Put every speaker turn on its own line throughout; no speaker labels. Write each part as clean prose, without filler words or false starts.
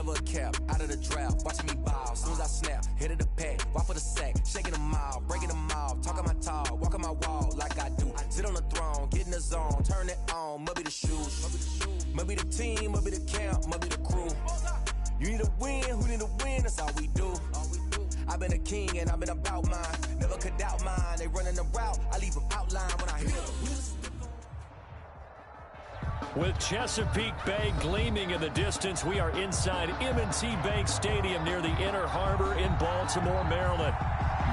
never a cap, out of the draft, watching me ball. Soon as I snap, hit of the pack, walk for the sack, shaking them all, breaking them off, talking my talk, walking my wall like I do. Sit on the throne, get in the zone, turn it on, must be the shoes, must be the team, must be the camp, must be the crew. You need a win, who need a win, that's all we do. I've been a king and I've been about mine, never could doubt mine. They running the route, I leave them outline when I hit them.
With Chesapeake Bay gleaming in the distance, we are inside M&T Bank Stadium near the Inner Harbor in Baltimore, Maryland.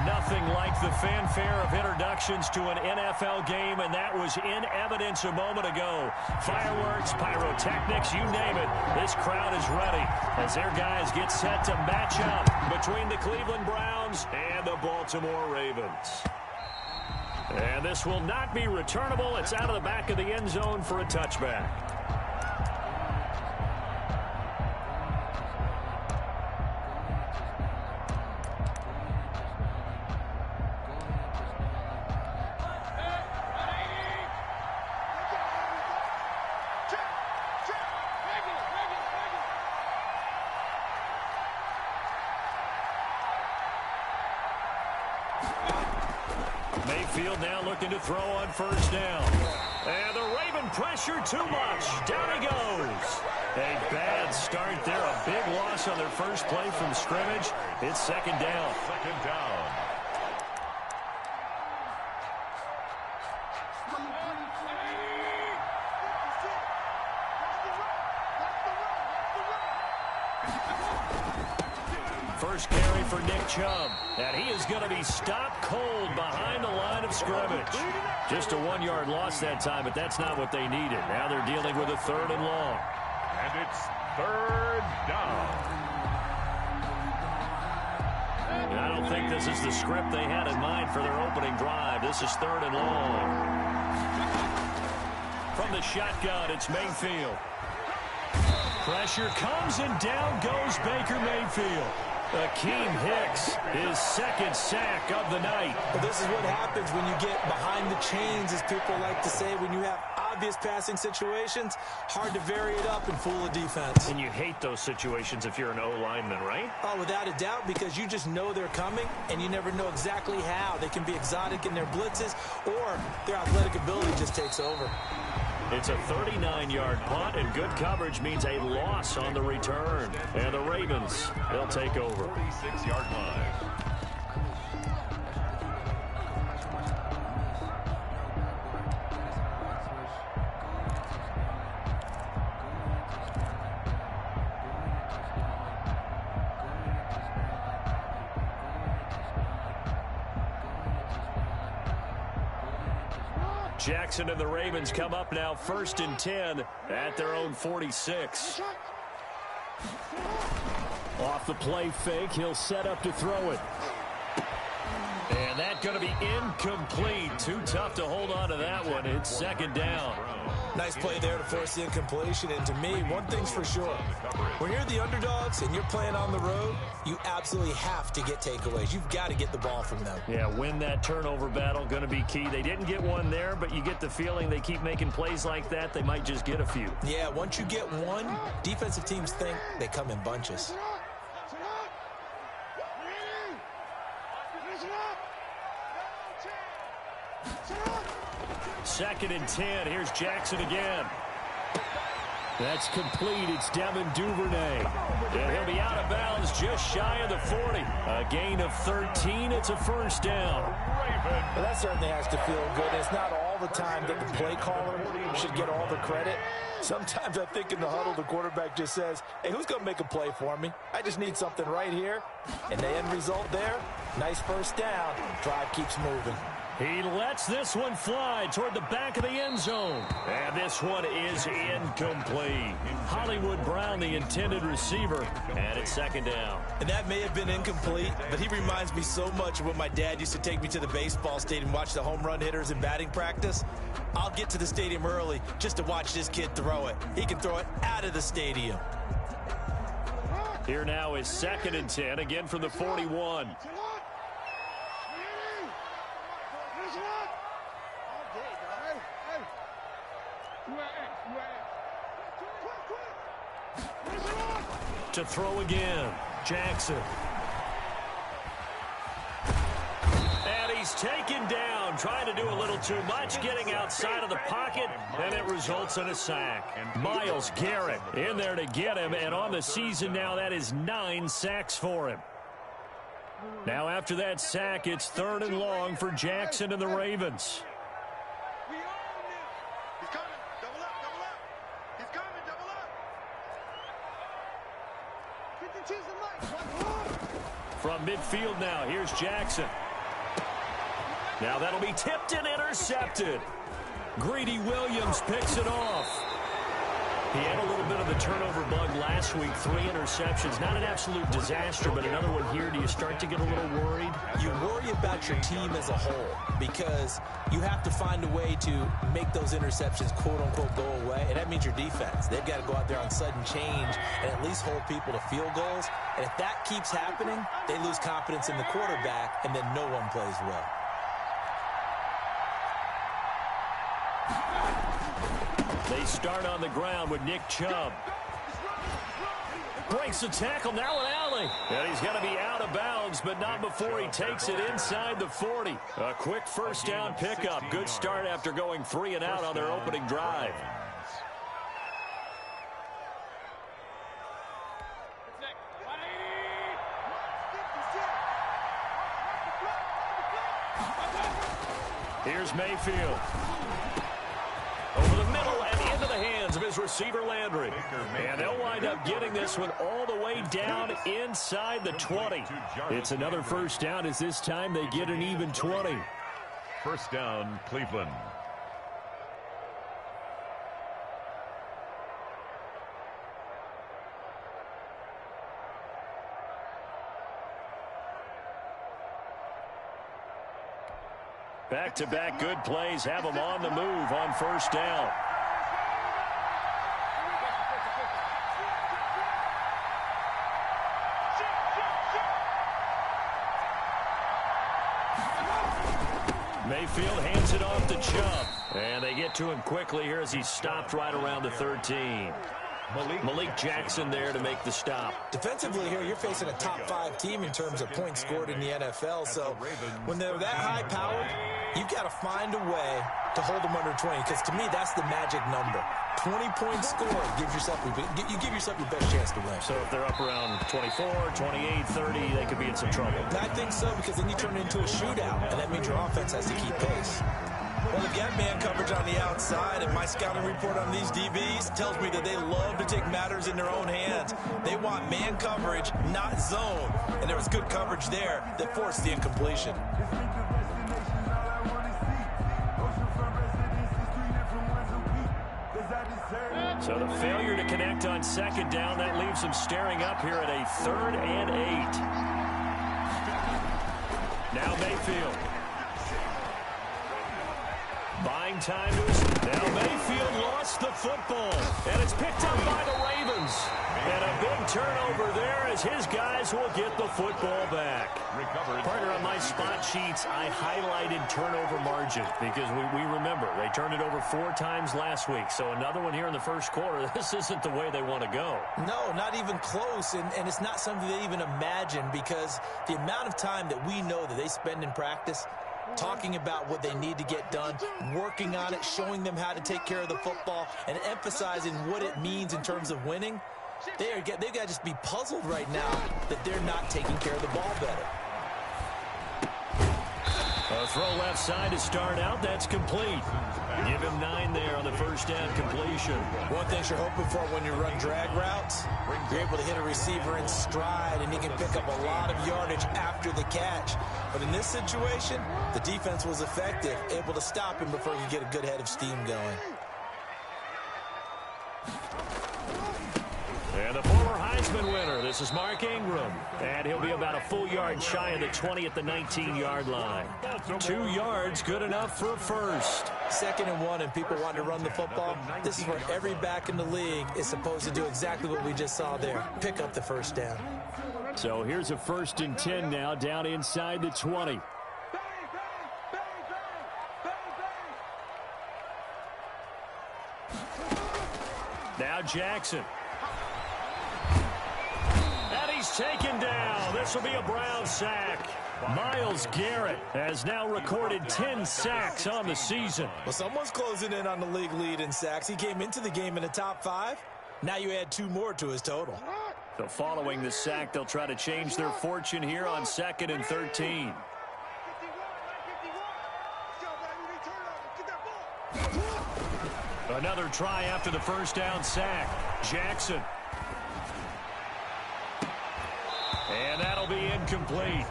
Nothing like the fanfare of introductions to an NFL game, and that was in evidence a moment ago. Fireworks, pyrotechnics, you name it. This crowd is ready as their guys get set to match up between the Cleveland Browns and the Baltimore Ravens. And this will not be returnable. It's out of the back of the end zone for a touchback. Mayfield now looking to throw on first down. And the Raven pressure too much. Down he goes. A bad start there. A big loss on their first play from scrimmage. It's second down. Second down. First carry for Nick Chubb, and he is going to be stopped cold behind the line of scrimmage. Just a 1-yard loss that time, but that's not what they needed. Now they're dealing with a 3rd and long.
And it's 3rd down.
And I don't think this is the script they had in mind for their opening drive. This is 3rd and long. From the shotgun, it's Mayfield. Pressure comes, and down goes Baker Mayfield. Akeem Hicks, his second sack of the night.
Well, this is what happens when you get behind the chains, as people like to say. When you have obvious passing situations, hard to vary it up and fool a defense.
And you hate those situations if you're an O-lineman, right?
Oh, without a doubt, because you just know they're coming, and you never know exactly how. They can be exotic in their blitzes, or their athletic ability just takes over.
It's a 39-yard punt, and good coverage means a loss on the return. And the Ravens, they'll take over.
46-yard line.
Jackson and the Ravens come up now 1st and 10 at their own 46. Off the play fake, he'll set up to throw it. And that's going to be incomplete. Too tough to hold on to that one. It's second down.
Nice play there to force the incompletion. And to me, one thing's for sure. When you're the underdogs and you're playing on the road, you absolutely have to get takeaways. You've got to get the ball from them.
Yeah, win that turnover battle, going to be key. They didn't get one there, but you get the feeling they keep making plays like that, they might just get a few.
Yeah, once you get one, defensive teams think they come in bunches.
Second and 10. Here's Jackson again. That's complete. It's Devin Duvernay. And he'll be out of bounds just shy of the 40. A gain of 13. It's a first down.
Well, that certainly has to feel good. It's not all the time that the play caller should get all the credit. Sometimes I think in the huddle, the quarterback just says, hey, who's going to make a play for me? I just need something right here. And the end result there, nice first down. Drive keeps moving.
He lets this one fly toward the back of the end zone. And this one is incomplete. Hollywood Brown, the intended receiver, and it's second down.
And that may have been incomplete, but he reminds me so much of when my dad used to take me to the baseball stadium and watch the home run hitters in batting practice. I'll get to the stadium early just to watch this kid throw it. He can throw it out of the stadium.
Here now is second and 10, again from the 41. To throw again, Jackson. And he's taken down, trying to do a little too much, getting outside of the pocket, and it results in a sack. Myles Garrett in there to get him, and on the season now, that is 9 sacks for him. Now after that sack, it's 3rd and long for Jackson and the Ravens.
He's coming. Double up, double up. He's coming, double up.
From midfield now, here's Jackson. Now that'll be tipped and intercepted. Greedy Williams picks it off. He had a little bit of the turnover bug last week, 3 interceptions. Not an absolute disaster, but another one here. Do you start to get a little worried?
You worry about your team as a whole because you have to find a way to make those interceptions, quote-unquote, go away, and that means your defense. They've got to go out there on sudden change and at least hold people to field goals. And if that keeps happening, they lose confidence in the quarterback, and then no one plays well.
They start on the ground with Nick Chubb. Breaks the tackle, now an alley. And he's going to be out of bounds, but not before he takes it inside the 40. A quick first down pickup. Good start after going 3 and out on their opening drive. Here's Mayfield. Over the middle and into the hands of his receiver, Landry. And they'll wind up getting this one all the way down inside the 20. It's another first down as this time they get an even 20.
First down, Cleveland.
Back-to-back good plays have them on the move on first down. Mayfield hands it off to Chubb. And they get to him quickly here as he's stopped right around the 13. Malik Jackson there to make the stop.
Defensively here, you're facing a top-5 team in terms of points scored in the NFL. So when they're that high-powered, you've got to find a way to hold them under 20. Because to me, that's the magic number. 20 points scored gives yourself you give yourself your best chance to win.
So if they're up around 24, 28, 30, they could be in some trouble.
I think so, because then you turn it into a shootout, and that means your offense has to keep pace. Well, they've got man coverage on the outside, and my scouting report on these DBs tells me that they love to take matters in their own hands. They want man coverage, not zone. And there was good coverage there that forced the incompletion.
So the failure to connect on second down, that leaves them staring up here at a 3rd and 8. Now Mayfield. Buying time to his... Now Mayfield lost the football, and it's picked up by the Ravens. And a big turnover there as his guys will get the football back. Partner, on my spot sheets, I highlighted turnover margin because we remember they turned it over 4 times last week. So another one here in the first quarter. This isn't the way they want to go.
No, not even close, and it's not something they even imagine because the amount of time that we know that they spend in practice talking about what they need to get done, working on it, showing them how to take care of the football, and emphasizing what it means in terms of winning. They've got to just be puzzled right now that they're not taking care of the ball better.
A throw left side to start out. That's complete. Give him 9 there on the first down completion.
One thing you're hoping for when you run drag routes, you're able to hit a receiver in stride, and he can pick up a lot of yardage after the catch. But in this situation, the defense was effective, able to stop him before he could get a good head of steam going.
And the former Heisman winner, this is Mark Ingram. And he'll be about a full yard shy of the 20 at the 19-yard line. 2 yards, good enough for a first.
2nd and 1, and people want to run the football. This is where every back in the league is supposed to do exactly what we just saw there. Pick up the first down.
So here's a 1st and 10 now, down inside the 20. Now Jackson. taken down. This will be a Brown sack. Myles Garrett has now recorded 10 sacks on the season.
Well, someone's closing in on the league lead in sacks. He came into the game in the top 5. Now you add 2 more to his total.
So following the sack, they'll try to change their fortune here on 2nd and 13. Another try after the first down sack. Jackson. And that'll be incomplete.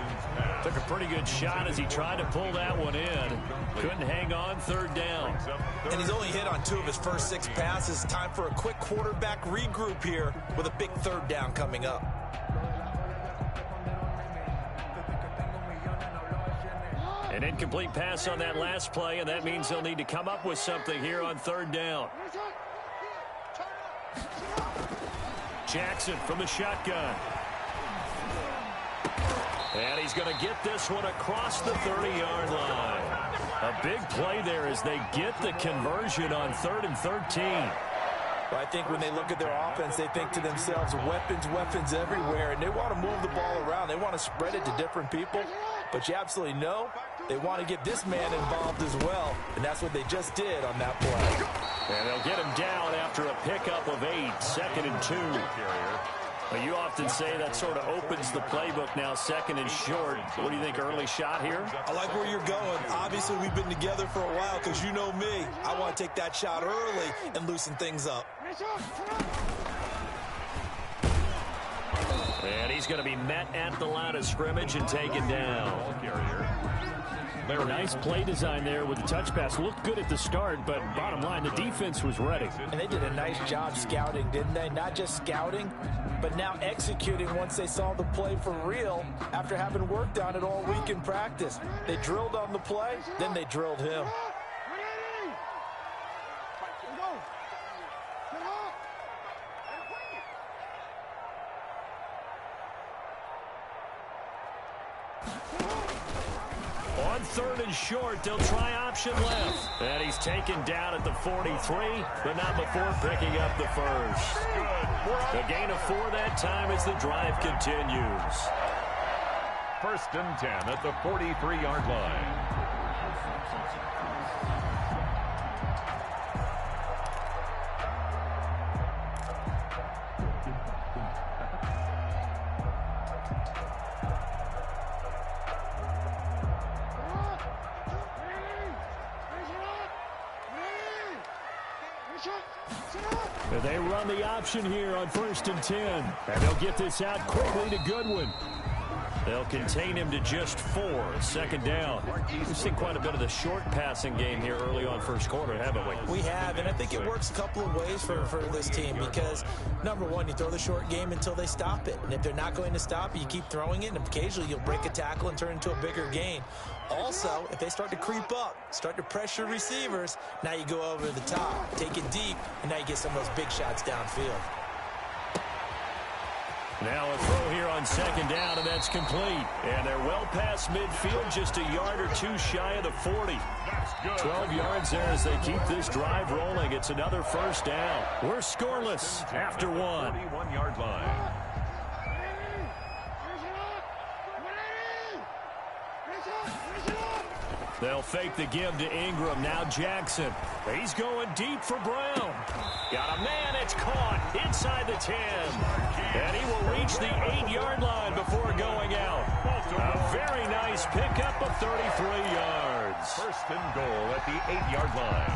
Took a pretty good shot as he tried to pull that one in. Couldn't hang on, 3rd down.
And he's only hit on 2 of his first 6 passes. Time for a quick quarterback regroup here with a big 3rd down coming up.
An incomplete pass on that last play, and that means they'll need to come up with something here on 3rd down. Jackson from the shotgun. And he's going to get this one across the 30-yard line. A big play there as they get the conversion on 3rd and 13.
Well, I think when they look at their offense, they think to themselves, weapons everywhere, and they want to move the ball around. They want to spread it to different people. But you absolutely know they want to get this man involved as well, and that's what they just did on that play.
And they'll get him down after a pickup of 8, 2nd and 2. Well, you often say that sort of opens the playbook now, 2nd and short. What do you think, early shot here?
I like where you're going. Obviously, we've been together for a while because you know me. I want to take that shot early and loosen things up.
And he's going to be met at the line of scrimmage and taken down. Nice play design there with the touch pass. Looked good at the start, but bottom line, the defense was ready.
And they did a nice job scouting, didn't they? Not just scouting, but now executing once they saw the play for real after having worked on it all week in practice. They drilled on the play, then they drilled him.
On 3rd and short, they'll try option left. And he's taken down at the 43, but not before picking up the first. The gain of 4 that time as the drive continues.
1st and 10 at the 43-yard line.
They run the option here on 1st and 10. And they'll get this out quickly to Goodwin. They'll contain him to just 4. 2nd down. We've seen quite a bit of the short passing game here early on first quarter, haven't we?
We have, and I think it works a couple of ways for this team because, number one, you throw the short game until they stop it. And if they're not going to stop it, you keep throwing it, and occasionally you'll break a tackle and turn it into a bigger gain. Also, if they start to creep up, start to pressure receivers, now you go over the top, take it deep, and now you get some of those big shots downfield.
Now a throw here on 2nd down, and that's complete. And they're well past midfield, just a yard or 2 shy of the 40. 12 yards there as they keep this drive rolling. It's another 1st down. We're scoreless after 1.
41-yard line.
They'll fake the give to Ingram. Now Jackson. He's going deep for Brown. Got a man. It's caught inside the 10. And he will reach the 8-yard line before going out. A very nice pickup of 33 yards.
1st and goal at the 8-yard line.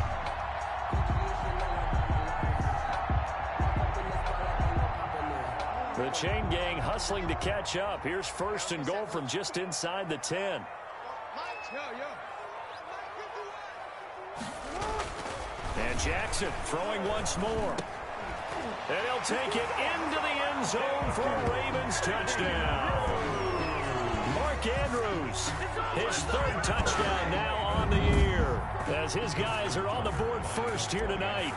The chain gang hustling to catch up. Here's 1st and goal from just inside the 10. And Jackson throwing once more. And he'll take it into the end zone for a Ravens touchdown. Mark Andrews, his 3rd touchdown now on the year, as his guys are on the board first here tonight.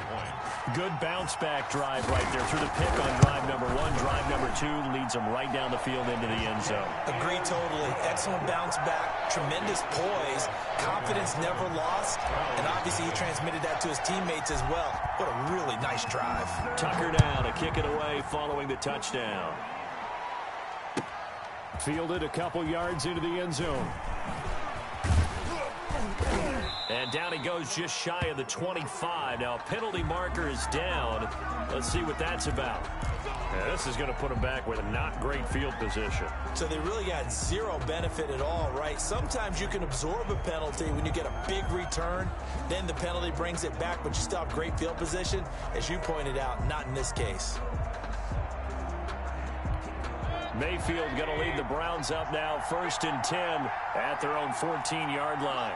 Good bounce-back drive right there through the pick on drive number 1. Drive number 2 leads them right down the field into the end zone.
Agree totally. Excellent bounce back. Tremendous poise. Confidence never lost. And obviously he transmitted that to his teammates as well. What a really nice drive.
Tucker down to kick it away following the touchdown. Fielded a couple yards into the end zone. And down he goes just shy of the 25. Now, penalty marker is down. Let's see what that's about. Yeah, this is going to put him back with a not great field position.
So they really got zero benefit at all, right? Sometimes you can absorb a penalty when you get a big return. Then the penalty brings it back, but you still have great field position. As you pointed out, not in this case.
Mayfield going to lead the Browns up now, 1st and 10 at their own 14-yard line.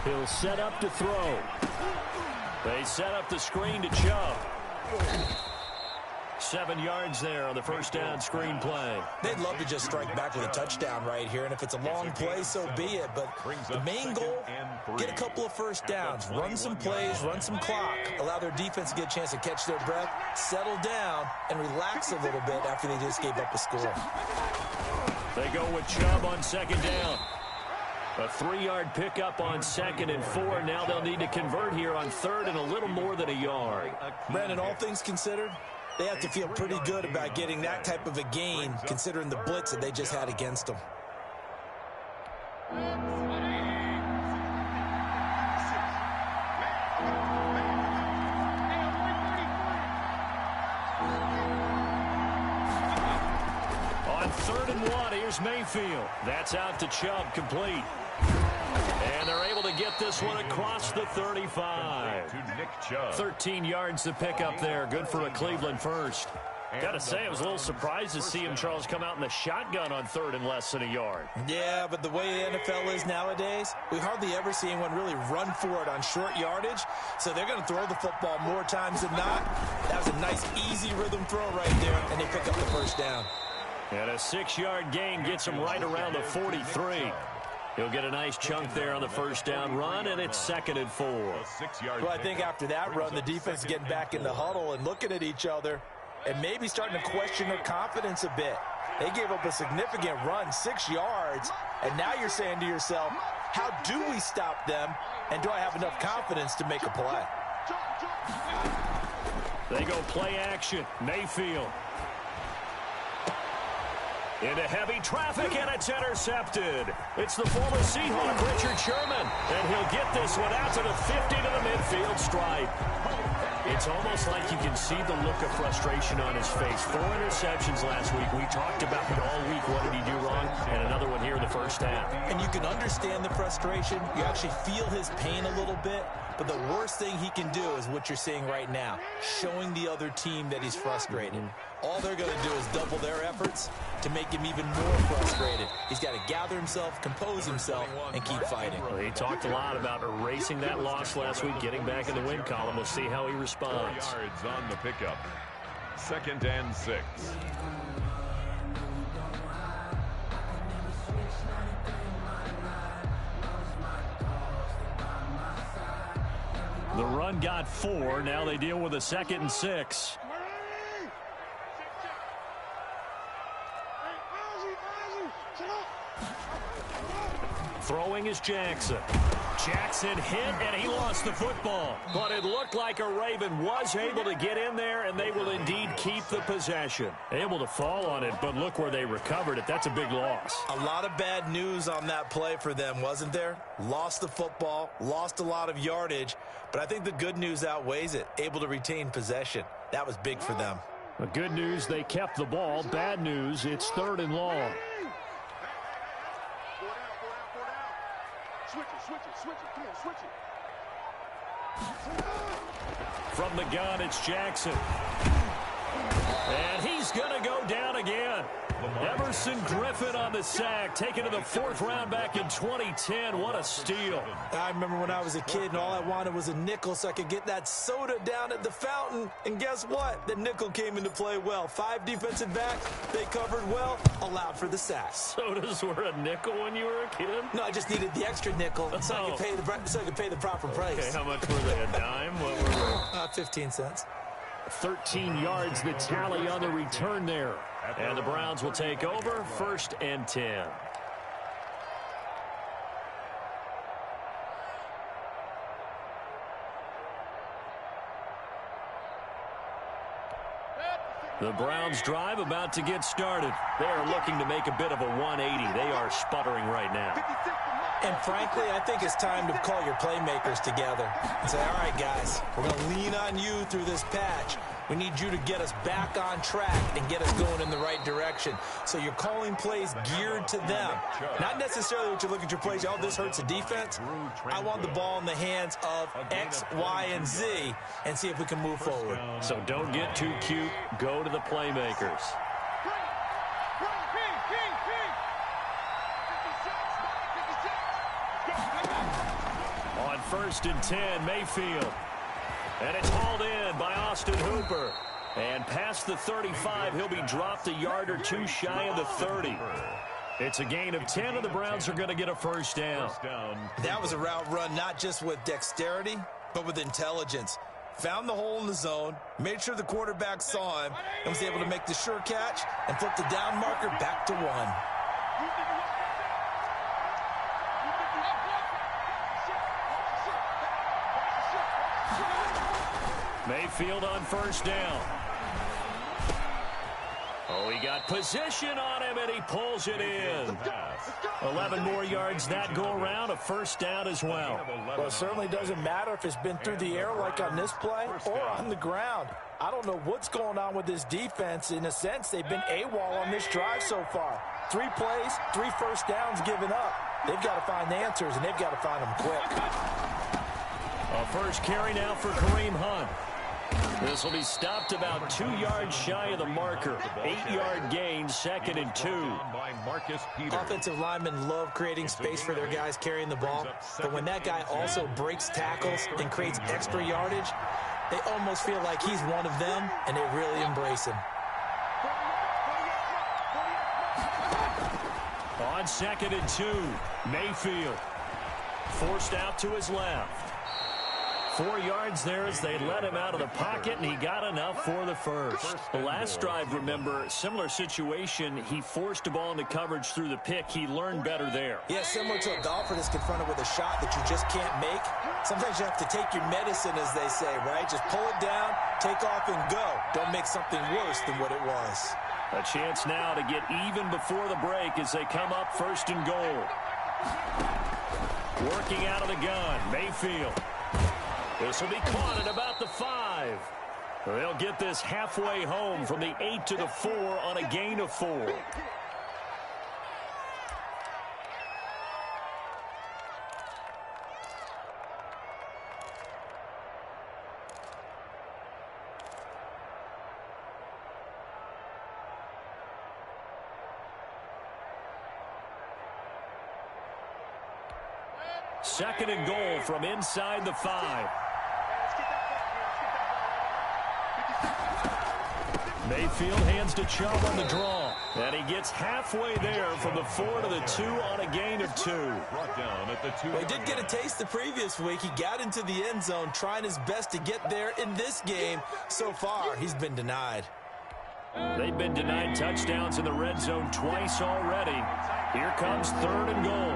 He'll set up to throw. They set up the screen to Chubb. 7 yards there on the first down screen play.
They'd love to just strike back with a touchdown right here, and if it's a long play, so be it. But the main goal, get a couple of first downs, run some plays, run some clock, allow their defense to get a chance to catch their breath, settle down, and relax a little bit after they just gave up a score.
They go with Chubb on 2nd down. A 3-yard pickup on 2nd and 4. Now they'll need to convert here on 3rd and a little more than a yard.
Brandon, all things considered, they have to feel pretty good about getting that type of a gain, considering the blitz that they just had against them.
On 3rd and 1, here's Mayfield. That's out to Chubb, complete. And they're able to get this one across the 35. 13 yards to pick up there. Good for a Cleveland first. Got to say, I was a little surprised to see him, Charles, come out in the shotgun on 3rd and less than a yard.
Yeah, but the way the NFL is nowadays, we hardly ever see anyone really run for it on short yardage. So they're going to throw the football more times than not. That was a nice, easy rhythm throw right there, and they pick up the first down.
And a 6-yard gain gets him right around the 43. He'll get a nice chunk there on the first down run, and it's 2nd and 4.
Well, I think after that run, the defense is getting back in the huddle and looking at each other and maybe starting to question their confidence a bit. They gave up a significant run, 6 yards, and now you're saying to yourself, how do we stop them, and do I have enough confidence to make a play?
They go play action. Mayfield. Into heavy traffic, and it's intercepted. It's the former Seahawk, Richard Sherman, and he'll get this one out to the 50 to the midfield stripe. It's almost like you can see the look of frustration on his face. 4 interceptions last week. We talked about it all week. What did he do wrong? And another one here in the first half.
And you can understand the frustration. You actually feel his pain a little bit. But the worst thing he can do is what you're seeing right now, showing the other team that he's frustrated. All they're going to do is double their efforts to make him even more frustrated. He's got to gather himself, compose himself, and keep fighting.
Well, he talked a lot about erasing that loss last week, getting back in the win column. We'll see how he responds.
4 yards on the pickup. 2nd and 6.
The run got 4. Now they deal with a 2nd and 6. Throwing is Jackson. Jackson hit, and he lost the football. But it looked like a Raven was able to get in there, and they will indeed keep the possession. Able to fall on it, but look where they recovered it. That's a big loss.
A lot of bad news on that play for them, wasn't there? Lost the football, lost a lot of yardage, but I think the good news outweighs it. Able to retain possession. That was big for them.
The good news, they kept the ball. Bad news, it's 3rd and long. From the gun, it's Jackson. And he's going to go down again. Emerson Griffin on the sack, taken to the 4th round back in 2010. What a steal.
I remember when I was a kid and all I wanted was a nickel so I could get that soda down at the fountain. And guess what? The nickel came into play well. 5 defensive backs, they covered well, allowed for the sack.
Sodas were a nickel when you were a kid?
No, I just needed the extra nickel so I could pay the proper price.
Okay, how much were they? A dime? What were they?
15 cents.
13 yards, the tally on the return there. And the Browns will take over, 1st and 10. The Browns drive about to get started. They are looking to make a bit of a 180. They are sputtering right now.
And frankly, I think it's time to call your playmakers together and say, all right, guys, we're going to lean on you through this patch. We need you to get us back on track and get us going in the right direction. So you're calling plays geared to them. Not necessarily what you look at your plays, oh, this hurts the defense. I want the ball in the hands of X, Y, and Z and see if we can move forward.
So don't get too cute. Go to the playmakers. On 1st and 10, Mayfield. And it's hauled in by Austin Hooper. And past the 35, he'll be dropped a yard or two shy of the 30. It's a gain of 10, and the Browns are going to get a first down.
That was a route run not just with dexterity, but with intelligence. Found the hole in the zone, made sure the quarterback saw him, and was able to make the sure catch and flip the down marker back to 1.
Mayfield on 1st down. Oh, he got position on him, and he pulls it in. 11 more yards that go around, a first down as well.
Well, it certainly doesn't matter if it's been through the air like on this play or on the ground. I don't know what's going on with this defense. In a sense, they've been AWOL on this drive so far. 3 plays, 3 first downs given up. They've got to find the answers, and they've got to find them quick.
A first carry now for Kareem Hunt. This will be stopped about 2 yards shy of the marker. 8-yard gain, 2nd and 2.
Offensive linemen love creating space for their guys carrying the ball, but when that guy also breaks tackles and creates extra yardage, they almost feel like he's one of them, and they really embrace him.
On 2nd and 2, Mayfield forced out to his left. 4 yards there as they let him out of the pocket, and he got enough for the first. The last drive, remember, similar situation. He forced the ball into coverage through the pick. He learned better there.
Yeah, similar to a golfer that's confronted with a shot that you just can't make. Sometimes you have to take your medicine, as they say, right? Just pull it down, take off, and go. Don't make something worse than what it was.
A chance now to get even before the break as they come up 1st and goal. Working out of the gun, Mayfield. This will be caught at about the 5. They'll get this halfway home from the 8 to the 4 on a gain of 4. Second and goal from inside the 5. Mayfield hands to Chubb on the draw. And he gets halfway there from the 4 to the 2 on a gain of 2.
Well, he did get a taste the previous week. He got into the end zone trying his best to get there in this game. So far, he's been denied.
They've been denied touchdowns in the red zone twice already. Here comes 3rd and goal.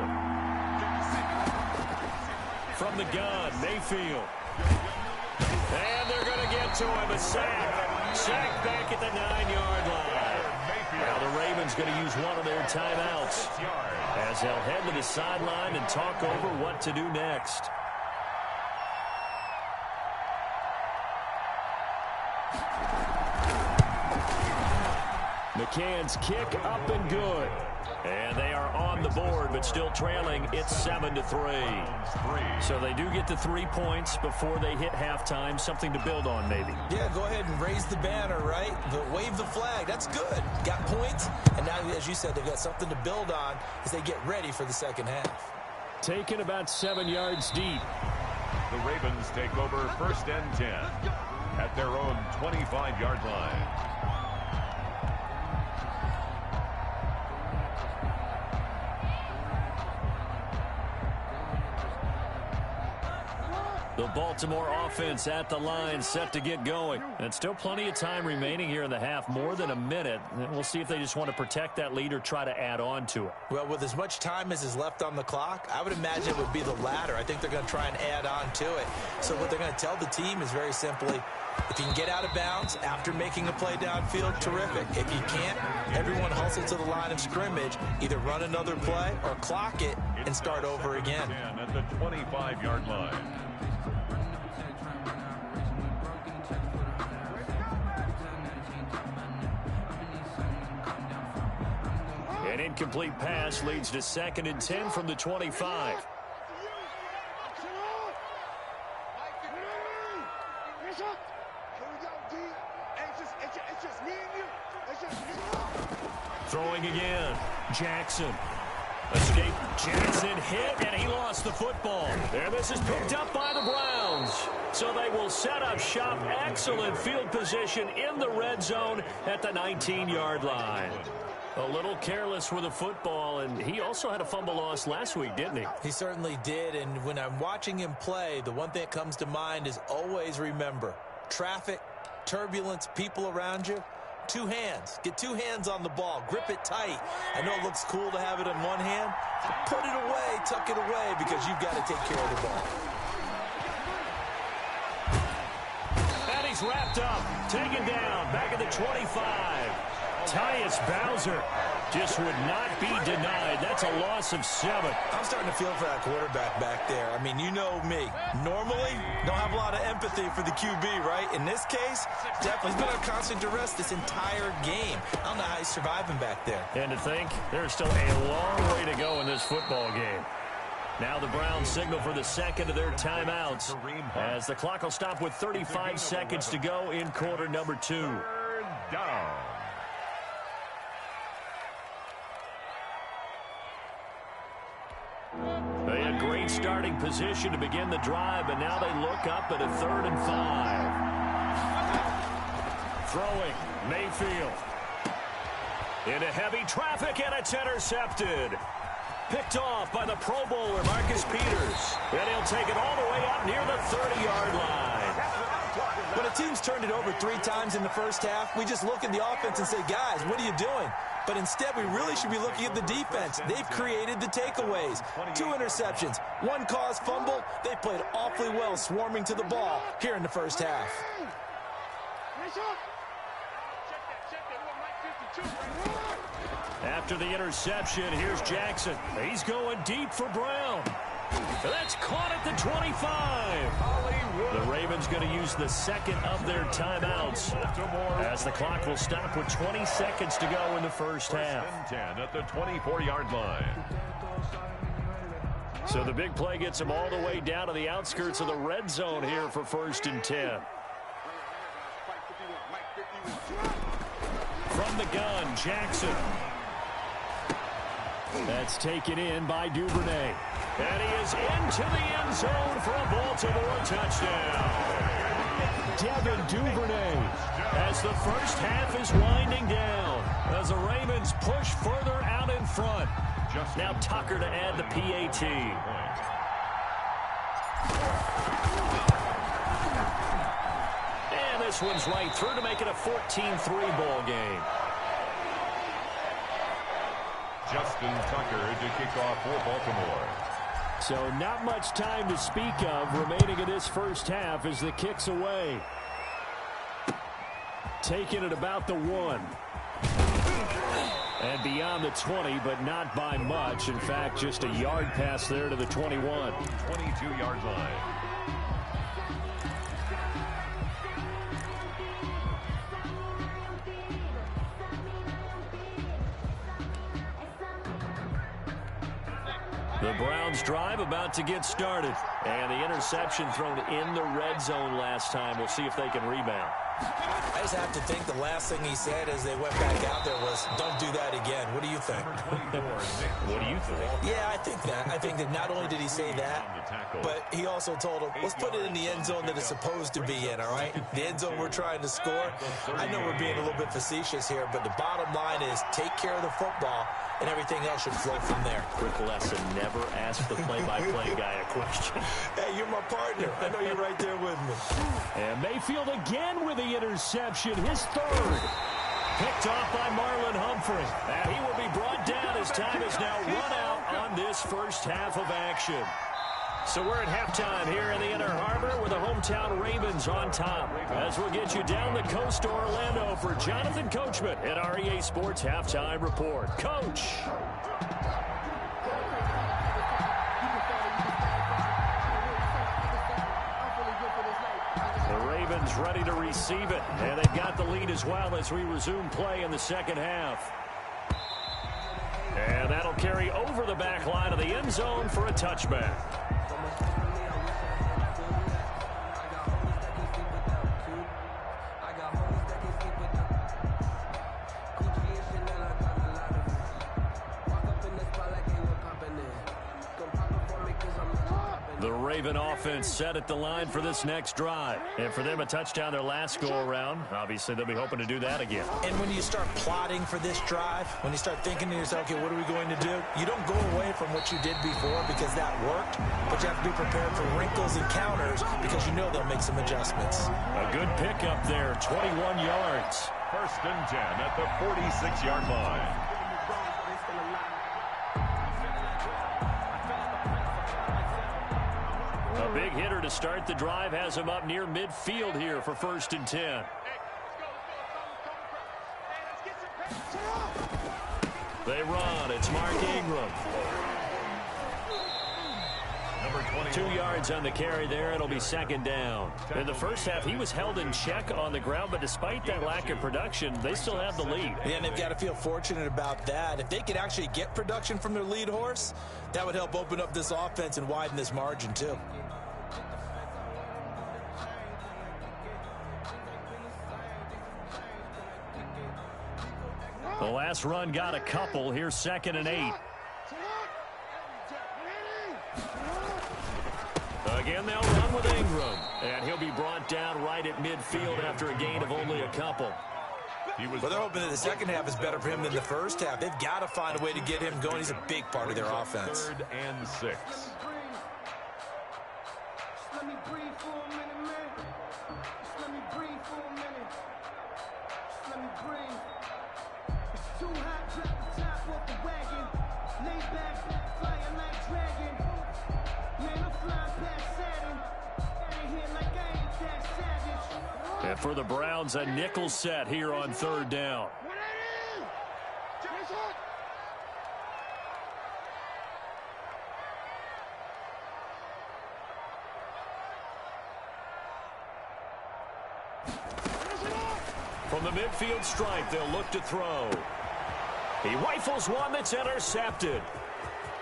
From the gun, Mayfield. And they're going to get to him, a sack. Sack back at the 9-yard line. Now the Ravens going to use one of their timeouts as they'll head to the sideline and talk over what to do next. McCann's kick up and good. And they are on the board, but still trailing. It's 7-3. So they do get the 3 points before they hit halftime. Something to build on, maybe.
Yeah, go ahead and raise the banner, right? Wave the flag. That's good. Got points, and now, as you said, they've got something to build on as they get ready for the second half.
Taken about 7 yards deep.
The Ravens take over 1st and 10 at their own 25-yard line.
The Baltimore offense at the line, set to get going. And still plenty of time remaining here in the half, more than a minute. We'll see if they just want to protect that lead or try to add on to it.
Well, with as much time as is left on the clock, I would imagine it would be the latter. I think they're going to try and add on to it. So what they're going to tell the team is very simply, If you can get out of bounds after making a play downfield, terrific. If you can't, everyone hustle to the line of scrimmage, either run another play or clock it and start over again.
At the 25-yard line.
An incomplete pass leads to 2nd and 10 from the 25. Throwing again. Jackson. Escape. Jackson hit, and he lost the football. And this is picked up by the Browns. So they will set up shop. Excellent field position in the red zone at the 19-yard line. A little careless with the football, and he also had a fumble loss last week, didn't he?
He certainly did, and when I'm watching him play, the one thing that comes to mind is always remember, traffic, turbulence, people around you, 2 hands. Get 2 hands on the ball. Grip it tight. I know it looks cool to have it in one hand. Put it away, tuck it away, because you've got to take care of the ball.
And he's wrapped up, taken down, back at the 25. Tyus Bowser just would not be denied. That's a loss of 7.
I'm starting to feel for that quarterback back there. I mean, you know me. Normally, don't have a lot of empathy for the QB, right? In this case, definitely. He's been under constant duress this entire game. I don't know how he's surviving back there.
And to think, there's still a long way to go in this football game. Now the Browns signal for the second of their timeouts as the clock will stop with 35 seconds to go in quarter number 2.
Third down.
They had great starting position to begin the drive, but now they look up at a 3rd and 5. Throwing, Mayfield. Into heavy traffic, and it's intercepted. Picked off by the Pro Bowler, Marcus Peters. And he'll take it all the way up near the 30-yard line.
When a team's turned it over 3 times in the first half, we just look at the offense and say, guys, what are you doing? But instead, we really should be looking at the defense. They've created the takeaways. 2 interceptions, 1 caused fumble. They played awfully well swarming to the ball here in the first half.
After the interception, here's Jackson. He's going deep for Brown. That's caught at the 25. The Ravens going to use the second of their timeouts as the clock will stop with 20 seconds to go in the first half.
10 at the 24-yard line.
So the big play gets him all the way down to the outskirts of the red zone here for 1st and 10. From the gun, Jackson. That's taken in by Duvernay. And he is into the end zone for a Baltimore touchdown. Devin Duvernay as the first half is winding down as the Ravens push further out in front. Now Tucker to add the PAT. And this one's right through to make it a 14-3 ball game.
Justin Tucker to kick off for Baltimore.
So not much time to speak of remaining in this first half as the kick's away. Taking it about the 1. And beyond the 20, but not by much. In fact, just a yard pass there to the 21.
22-yard line.
The Browns drive about to get started. And the interception thrown in the red zone last time. We'll see if they can rebound.
I just have to think the last thing he said as they went back out there was, don't do that again. What do you think?
What do you think?
Yeah, I think that. I think that not only did he say that, but he also told him, let's put it in the end zone that it's supposed to be in, all right? The end zone we're trying to score. I know we're being a little bit facetious here, but the bottom line is take care of the football, and everything else should flow from there.
Quick lesson, never ask the play-by-play guy a question.
Hey, you're my partner. I know you're right there with me.
And Mayfield again with the interception, his 3rd. Picked off by Marlon Humphrey. And he will be brought down as time is now run out on this first half of action. So we're at halftime here in the Inner Harbor with the hometown Ravens on top. As we'll get you down the coast to Orlando for Jonathan Coachman at our EA Sports Halftime Report. Coach. The Ravens ready to receive it, and they've got the lead as well as we resume play in the second half. And that'll carry over the back line of the end zone for a touchback. The Raven offense set at the line for this next drive. And for them, a touchdown their last go-around. Obviously, they'll be hoping to do that again.
And when you start plotting for this drive, when you start thinking to yourself, okay, what are we going to do? You don't go away from what you did before because that worked, but you have to be prepared for wrinkles and counters because you know they'll make some adjustments.
A good pickup there, 21 yards.
1st and 10 at the 46-yard line.
A big hitter to start the drive has him up near midfield here for 1st and 10. They run. It's Mark Ingram.
Number 20.
2 yards on the carry there. It'll be 2nd down. In the first half, he was held in check on the ground, but despite that lack of production, they still have the lead.
Yeah, and they've got to feel fortunate about that. If they could actually get production from their lead horse, that would help open up this offense and widen this margin, too.
The last run got a couple. Here's 2nd and 8. Again, they'll run with Ingram. And he'll be brought down right at midfield after a gain of only a couple.
Well, they're hoping that the second half is better for him than the first half. They've got to find a way to get him going. He's a big part of their offense.
3rd and 6.
Let me breathe for a minute, man. Just let me breathe for a minute. Just let me breathe. It's too hot, drop the top off the wagon. Lay back, flying like dragon. Man, I'm flying past Saturn. I ain't here like I ain't that savage.
And for the Browns, a nickel set here on 3rd down.
What it is? Jason!
From the midfield stripe, they'll look to throw. He rifles one that's intercepted.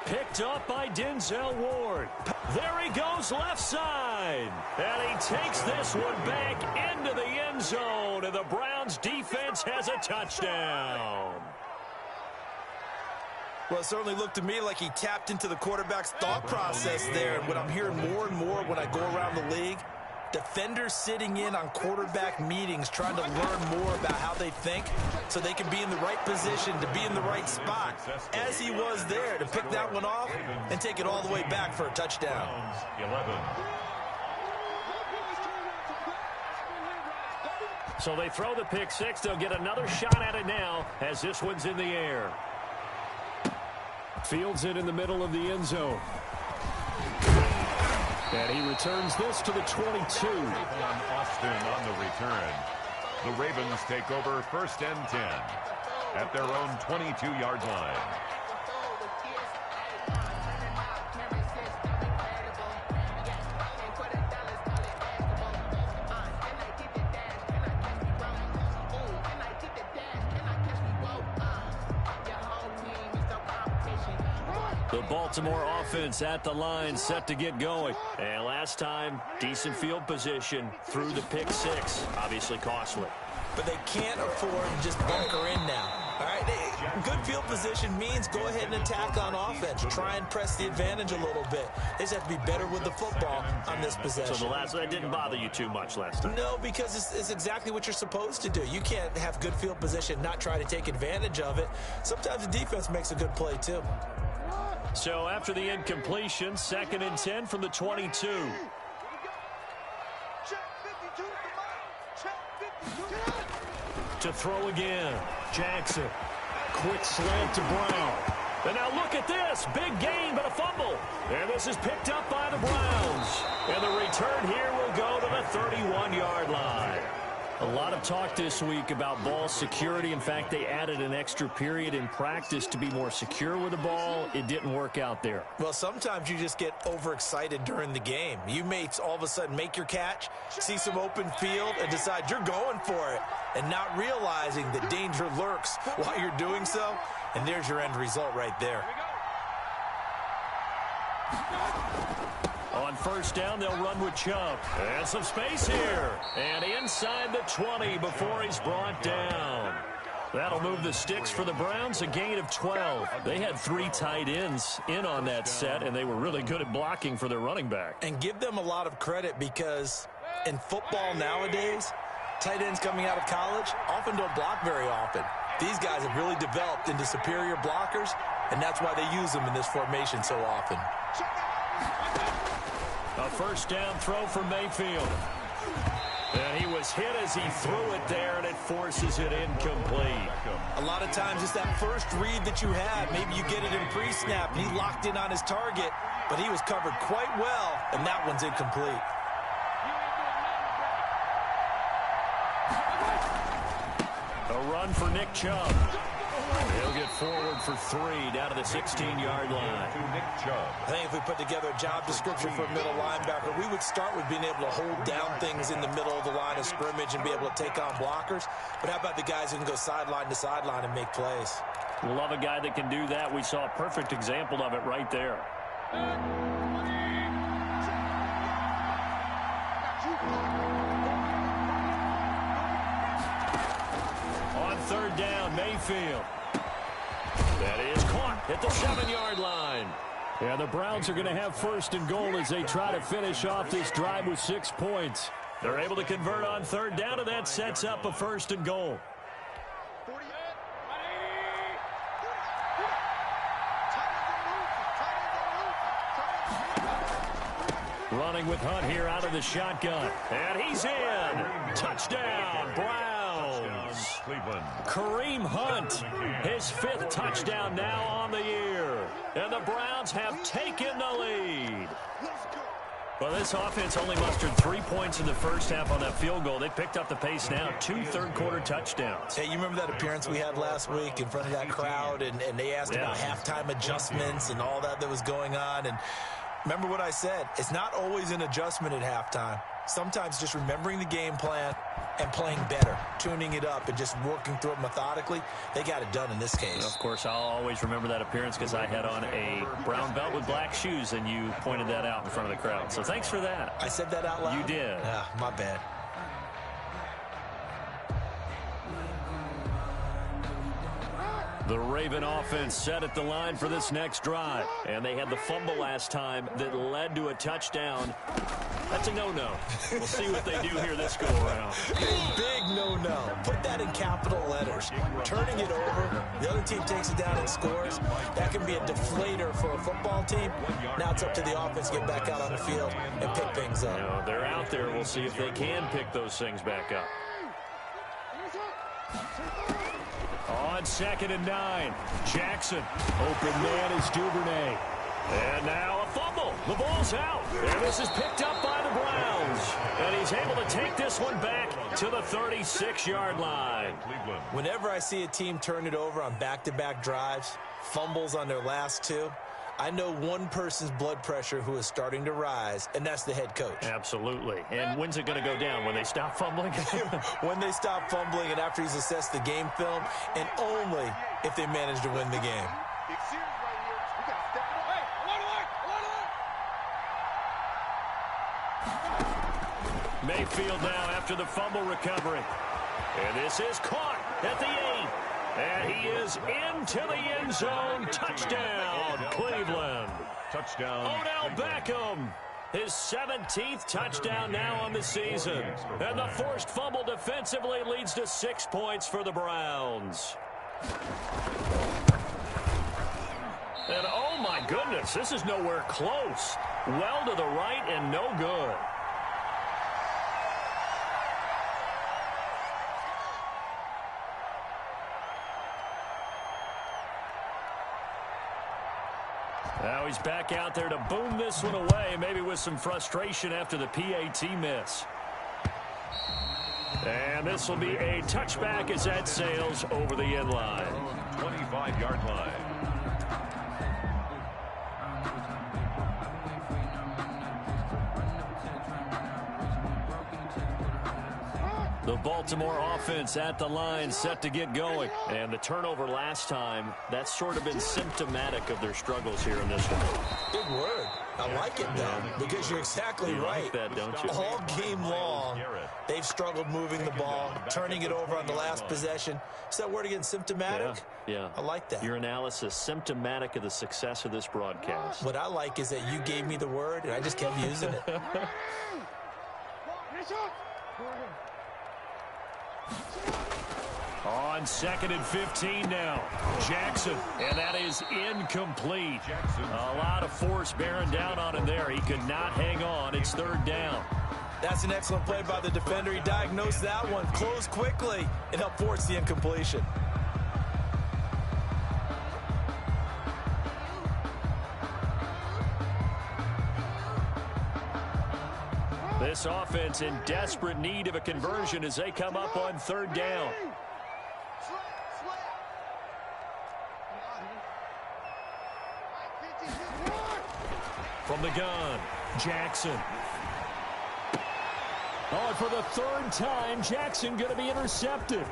Picked up by Denzel Ward. There he goes left side. And he takes this one back into the end zone. And the Browns defense has a touchdown.
Well, it certainly looked to me like he tapped into the quarterback's thought process there. And what I'm hearing more and more when I go around the league, defenders sitting in on quarterback meetings trying to learn more about how they think so they can be in the right position to be in the right spot, as he was there to pick that one off and take it all the way back for a touchdown.
11.
So they throw the pick six. They'll get another shot at it now as this one's in the air. Fields it in the middle of the end zone. And he returns this to the 22.
Austin on the return. The Ravens take over 1st and 10 at their own 22-yard line.
The Baltimore offense at the line, set to get going. And last time, decent field position through the pick six. Obviously costly.
But they can't afford to just bunker in now. All right, good field position means go ahead and attack on offense. Try and press the advantage a little bit. They just have to be better with the football on this possession.
So that didn't bother you too much last time?
No, because it's exactly what you're supposed to do. You can't have good field position, not try to take advantage of it. Sometimes the defense makes a good play, too.
So after the incompletion, 2nd and 10 from the 22. To throw again. Jackson. Quick slant to Brown. And now look at this. Big gain, but a fumble. And this is picked up by the Browns. And the return here will go to the 31-yard line. A lot of talk this week about ball security. In fact, they added an extra period in practice to be more secure with the ball. It didn't work out there.
Well, sometimes you just get overexcited during the game. You may all of a sudden make your catch, see some open field, and decide you're going for it, and not realizing that danger lurks while you're doing so. And there's your end result right there.
On first down, they'll run with Chubb. And some space here. And inside the 20 before he's brought down. That'll move the sticks for the Browns, a gain of 12. They had 3 tight ends in on that set, and they were really good at blocking for their running back.
And give them a lot of credit because in football nowadays, tight ends coming out of college often don't block very often. These guys have really developed into superior blockers, and that's why they use them in this formation so often.
A first down throw for Mayfield. And he was hit as he threw it there, and it forces it incomplete.
A lot of times it's that first read that you have. Maybe you get it in pre-snap, and he locked in on his target, but he was covered quite well, and that one's incomplete.
A run for Nick Chubb. He'll get forward for 3 down to the 16-yard line.
I think if we put together a job description for a middle linebacker, we would start with being able to hold down things in the middle of the line of scrimmage and be able to take on blockers. But how about the guys who can go sideline to sideline and make plays?
Love a guy that can do that. We saw a perfect example of it right there. On third down, Mayfield. That is caught at the 7-yard line. And the Browns are going to have first and goal as they try to finish off this drive with 6 points. They're able to convert on third down, and that sets up a first and goal. Running with Hunt here out of the shotgun. And he's in. Touchdown, Browns. Kareem Hunt, his 5th touchdown now on the year. And the Browns have taken the lead. Well, this offense only mustered 3 points in the first half on that field goal. They picked up the pace now, 2 third-quarter touchdowns.
Hey, you remember that appearance we had last week in front of that crowd, and they asked about halftime adjustments and all that was going on, and remember what I said. It's not always an adjustment at halftime. Sometimes just remembering the game plan and playing better, tuning it up and just working through it methodically. They got it done in this case.
Of course, I'll always remember that appearance because I had on a brown belt with black shoes, and you pointed that out in front of the crowd. So thanks for that.
I said that out loud?
You did.
My bad.
The Raven offense set at the line for this next drive. And they had the fumble last time that led to a touchdown. That's a no-no. We'll see what they do here this go-around.
Big no-no. Put that in capital letters. Turning it over, the other team takes it down and scores. That can be a deflator for a football team. Now it's up to the offense to get back out on the field and pick things up.
No, they're out there. We'll see if they can pick those things back up. On 2nd and 9, Jackson. Open man is Duvernay. And now a fumble. The ball's out. And this is picked up by the Browns. And he's able to take this one back to the 36-yard line.
Whenever I see a team turn it over on back-to-back drives, fumbles on their last 2, I know one person's blood pressure who is starting to rise, and that's the head coach.
Absolutely. And when's it going to go down? When they stop fumbling?
When they stop fumbling and after he's assessed the game film, and only if they manage to win the game.
Mayfield now after the fumble recovery. And this is caught at the 8. And he is into the end zone. Touchdown, Cleveland.
Touchdown,
Odell Beckham. His 17th touchdown now on the season. And the forced fumble defensively leads to 6 points for the Browns. And oh my goodness, this is nowhere close. Well to the right and no good. Now he's back out there to boom this one away, maybe with some frustration after the PAT miss. And this will be a touchback as that sails over the end line.
25-yard line.
The Baltimore offense at the line set to get going. And the turnover last time, that's sort of been symptomatic of their struggles here in this one.
Big word. I like it, though, because you're exactly right.
Like that, don't you?
All game long, they've struggled moving the ball, turning it over on the last possession. Is that word again, symptomatic?
Yeah.
I like that.
Your analysis, symptomatic of the success of this broadcast.
What I like is that you gave me the word, and I just kept using it.
On 2nd and 15 now. Jackson, and that is incomplete. A lot of force bearing down on him there. He could not hang on. It's 3rd down.
That's an excellent play by the defender. He diagnosed that one, closed quickly, and helped force the incompletion.
This offense in desperate need of a conversion as they come up on 3rd down. From the gun, Jackson. Oh, and for the 3rd time, Jackson going to be intercepted.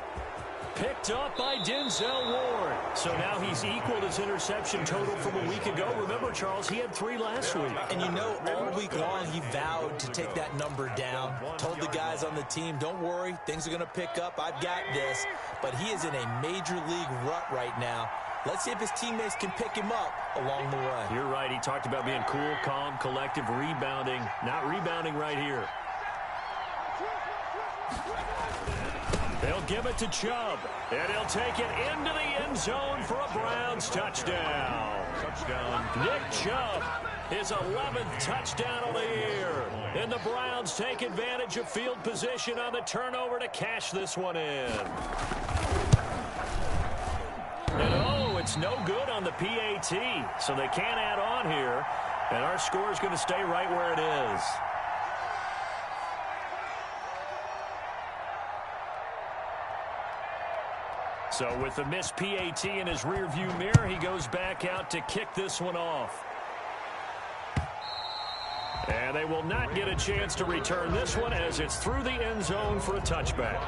Picked up by Denzel Ward. So now he's equaled his interception total from a week ago. Remember, Charles, he had 3 last week.
And you know, all week long he vowed to take that number down. Told the guys on the team, don't worry, things are going to pick up. I've got this. But he is in a major league rut right now. Let's see if his teammates can pick him up along the way.
You're right. He talked about being cool, calm, collective, rebounding. Not rebounding right here. They'll give it to Chubb, and he'll take it into the end zone for a Browns touchdown. Nick Chubb, his 11th touchdown of the year. And the Browns take advantage of field position on the turnover to cash this one in. And oh, it's no good on the PAT, so they can't add on here. And our score is going to stay right where it is. So with the missed PAT in his rearview mirror, he goes back out to kick this one off. And they will not get a chance to return this one as it's through the end zone for a touchback.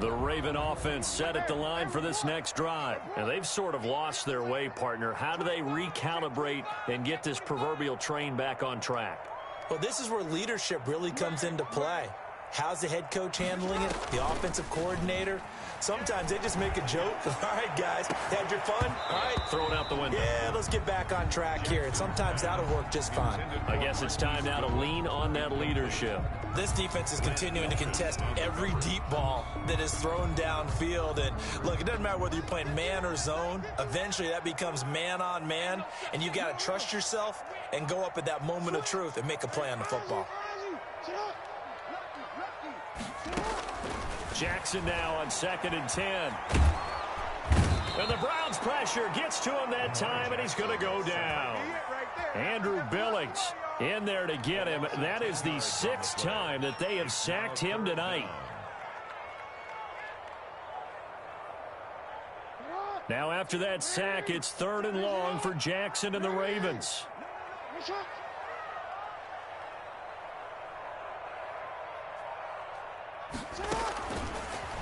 The Raven offense set at the line for this next drive. And they've sort of lost their way, partner. How do they recalibrate and get this proverbial train back on track?
Well, this is where leadership really comes into play. How's the head coach handling it? The offensive coordinator? Sometimes they just make a joke. All right, guys, had your fun? All right.
Throw it out the window.
Yeah, let's get back on track here. And sometimes that'll work just fine.
I guess it's time now to lean on that leadership.
This defense is continuing to contest every deep ball that is thrown downfield. And, look, it doesn't matter whether you're playing man or zone. Eventually, that becomes man on man. And you got to trust yourself and go up at that moment of truth and make a play on the football.
Jackson now on 2nd and 10. And the Browns pressure gets to him that time, and he's going to go down. Andrew Billings in there to get him. That is the 6th time that they have sacked him tonight. Now after that sack, it's 3rd and long for Jackson and the Ravens.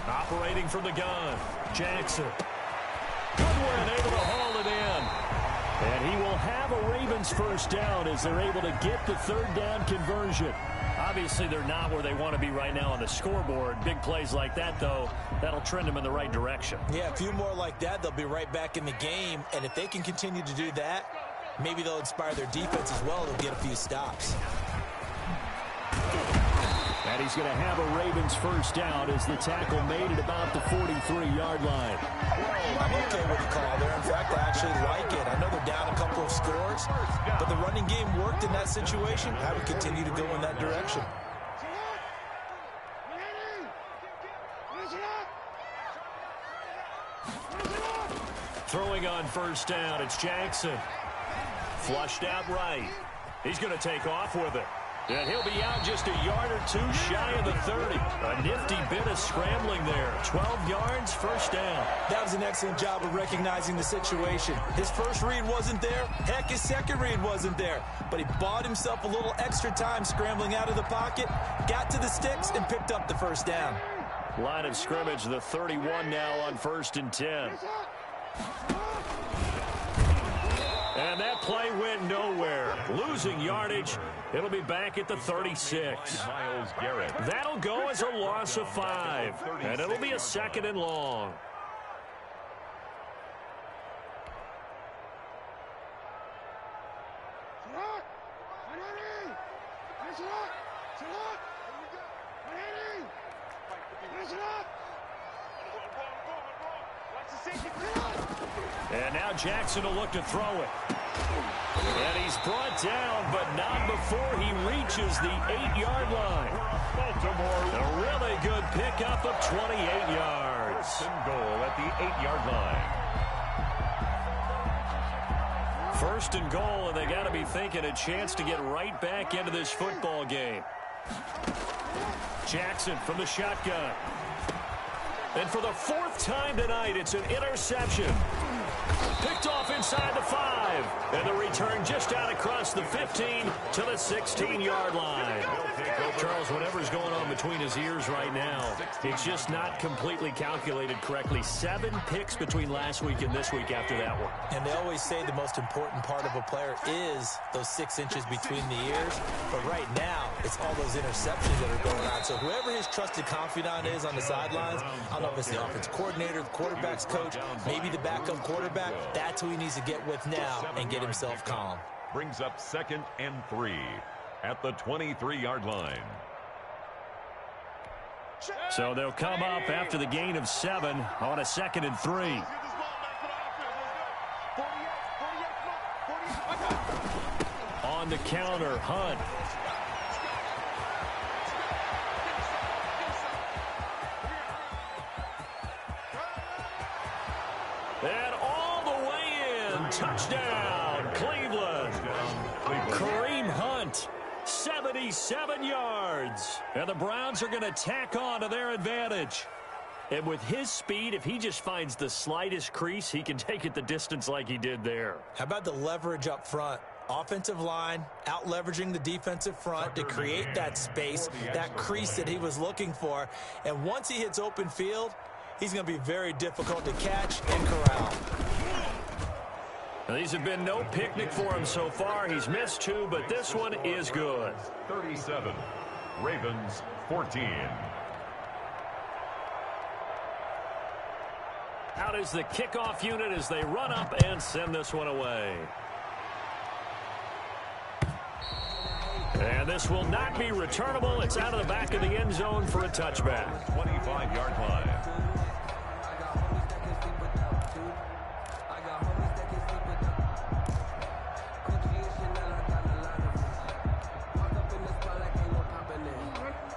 Operating from the gun, Jackson. Goodwin able to haul it in. And he will have a Ravens first down as they're able to get the 3rd down conversion. Obviously, they're not where they want to be right now on the scoreboard. Big plays like that, though, that'll trend them in the right direction.
Yeah, a few more like that, they'll be right back in the game. And if they can continue to do that, maybe they'll inspire their defense as well. They'll get a few stops.
And he's going to have a Ravens first down as the tackle made at about the 43-yard line.
I'm okay with the call there. In fact, I actually like it. I know they're down a couple of scores, but the running game worked in that situation. I would continue to go in that direction.
Throwing on first down, it's Jackson. Flushed out right. He's going to take off with it. And he'll be out just a yard or two shy of the 30. A nifty bit of scrambling there. 12 yards, first down.
That was an excellent job of recognizing the situation. His first read wasn't there. Heck, his second read wasn't there. But he bought himself a little extra time scrambling out of the pocket, got to the sticks, and picked up the first down.
Line of scrimmage, the 31 now on 1st and 10. And that play went nowhere. Losing yardage. It'll be back at the 36.
Myles Garrett.
That'll go as a loss of 5. And it'll be a 2nd and long. And now Jackson will look to throw it. And he's brought down, but not before he reaches the 8-yard line.
Baltimore.
A really good pickup of 28 yards.
First and goal at the 8-yard line.
First and goal, and they got to be thinking a chance to get right back into this football game. Jackson from the shotgun. And for the 4th time tonight, it's an interception. Picked off inside the 5. And the return just out across the 15 to the 16-yard line. Charles, whatever's going on between his ears right now, it's just not completely calculated correctly. 7 picks between last week and this week after that one.
And they always say the most important part of a player is those 6 inches between the ears. But right now, it's all those interceptions that are going on. So whoever his trusted confidant is on the sidelines, I don't know if it's the offense coordinator, the quarterback's coach, maybe the backup quarterback, that's who he needs to get with now and get himself calm.
Brings up 2nd and 3 at the 23-yard line.
So they'll come up after the gain of 7 on a 2nd and 3. On the counter, Hunt. And all the way in. Touchdown, Cleveland. Kareem Hunt, 77 yards. And the Browns are going to tack on to their advantage. And with his speed, if he just finds the slightest crease, he can take it the distance like he did there.
How about the leverage up front? Offensive line out leveraging the defensive front to create that space, that crease that he was looking for. And once he hits open field, he's going to be very difficult to catch and corral.
Now, these have been no picnic for him so far. He's missed 2, but this one is good.
37. Ravens 14.
Out is the kickoff unit as they run up and send this one away. And this will not be returnable. It's out of the back of the end zone for a touchback.
25-yard line.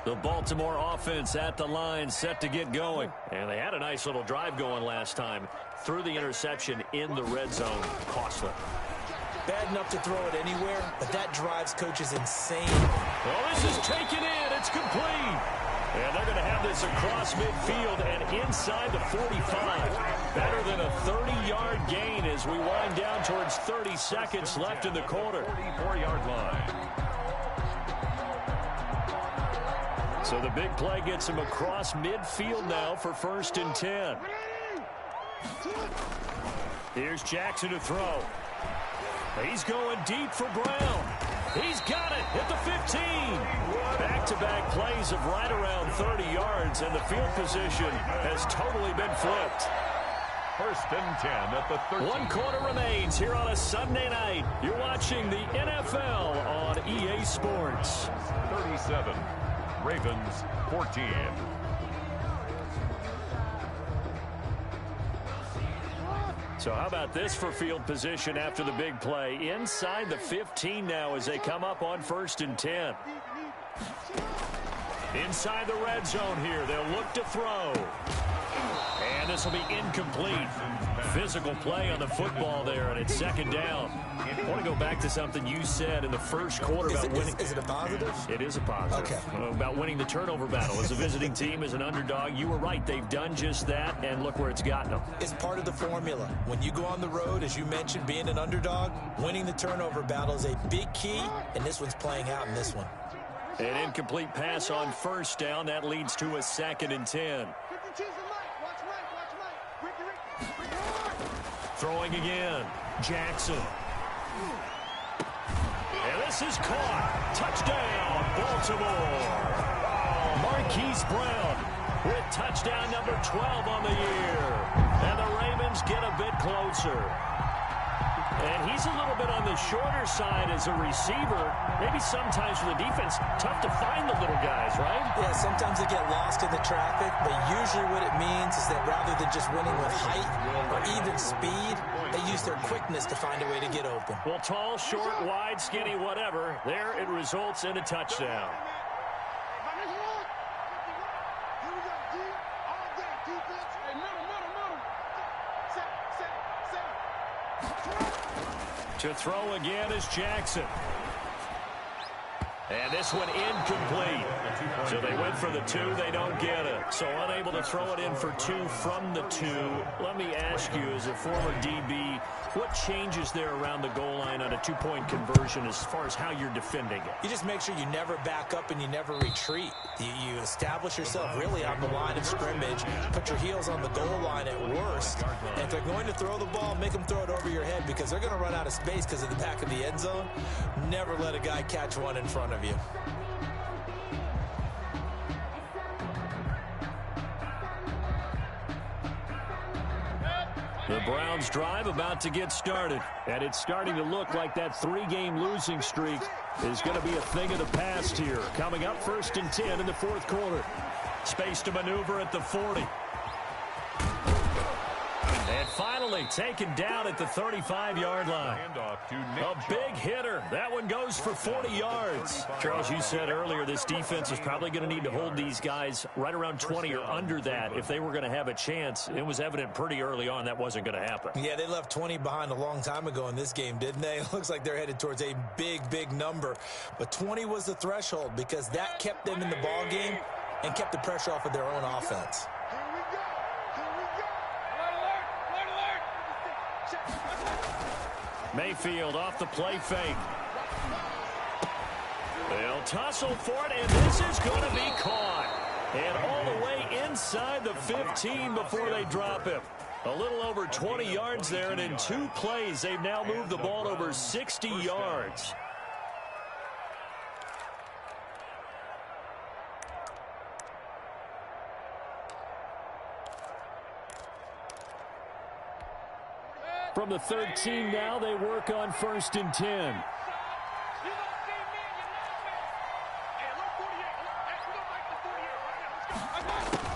The Baltimore offense at the line, set to get going. And they had a nice little drive going last time. Threw the interception in the red zone. Costly.
Bad enough to throw it anywhere, but that drives coaches insane.
Well, this is taken in. It's complete. And they're going to have this across midfield and inside the 45. Better than a 30-yard gain as we wind down towards 30 seconds left in the quarter.
44-yard line.
So the big play gets him across midfield now for 1st and 10. Here's Jackson to throw. He's going deep for Brown. He's got it at the 15. Back-to-back plays of right around 30 yards, and the field position has totally been flipped.
1st and 10 at the 13.
1 quarter remains here on a Sunday night. You're watching the NFL on EA Sports.
37. Ravens 14.
So how about this for field position after the big play? Inside the 15 now as they come up on 1st and 10. Inside the red zone here. They'll look to throw. And And this will be incomplete. Physical play on the football there, and it's second down. I want to go back to something you said in the first quarter about winning.
Is it a positive?
It is a positive.
Okay.
About winning the turnover battle. As a visiting team, as an underdog, you were right. They've done just that, and look where it's gotten them.
It's part of the formula. When you go on the road, as you mentioned, being an underdog, winning the turnover battle is a big key, and this one's playing out in this one.
An incomplete pass on first down. That leads to a 2nd and 10. Throwing again. Jackson. And this is caught. Touchdown, Baltimore. Marquise Brown with touchdown number 12 on the year. And the Ravens get a bit closer. And he's a little bit on the shorter side as a receiver. Maybe sometimes for the defense, tough to find the little guys, right?
Yeah, sometimes they get lost in the traffic, but usually what it means is that rather than just winning with height or even speed, they use their quickness to find a way to get open.
Well, tall, short, wide, skinny, whatever, there it results in a touchdown. To throw again is Jackson. And this one incomplete. So they went for the 2. They don't get it. So unable to throw it in for 2 from the 2. Let me ask you, as a former DB, what changes there around the goal line on a 2-point conversion as far as how you're defending it?
You just make sure you never back up and you never retreat. You establish yourself really on the line of scrimmage, put your heels on the goal line at worst. And if they're going to throw the ball, make them throw it over your head because they're going to run out of space because of the back of the end zone. Never let a guy catch one in front of you.
The Browns drive about to get started, and it's starting to look like that 3-game losing streak is going to be a thing of the past here. Coming up 1st and 10 in the 4th quarter. Space to maneuver at the 40. And finally taken down at the 35-yard line. A big hitter. That one goes for 40 yards. Charles, you said earlier this defense is probably going to need to hold these guys right around 20 or under that if they were going to have a chance. It was evident pretty early on that wasn't going to happen.
Yeah, they left 20 behind a long time ago in this game, didn't they? It looks like they're headed towards a big number. But 20 was the threshold because that kept them in the ball game and kept the pressure off of their own offense.
Mayfield off the play fake. They'll tussle for it, and this is going to be caught. And all the way inside the 15 before they drop him. A little over 20 yards there, and in 2 plays, they've now moved the ball over 60 yards. From the 13 now, they work on 1st and 10.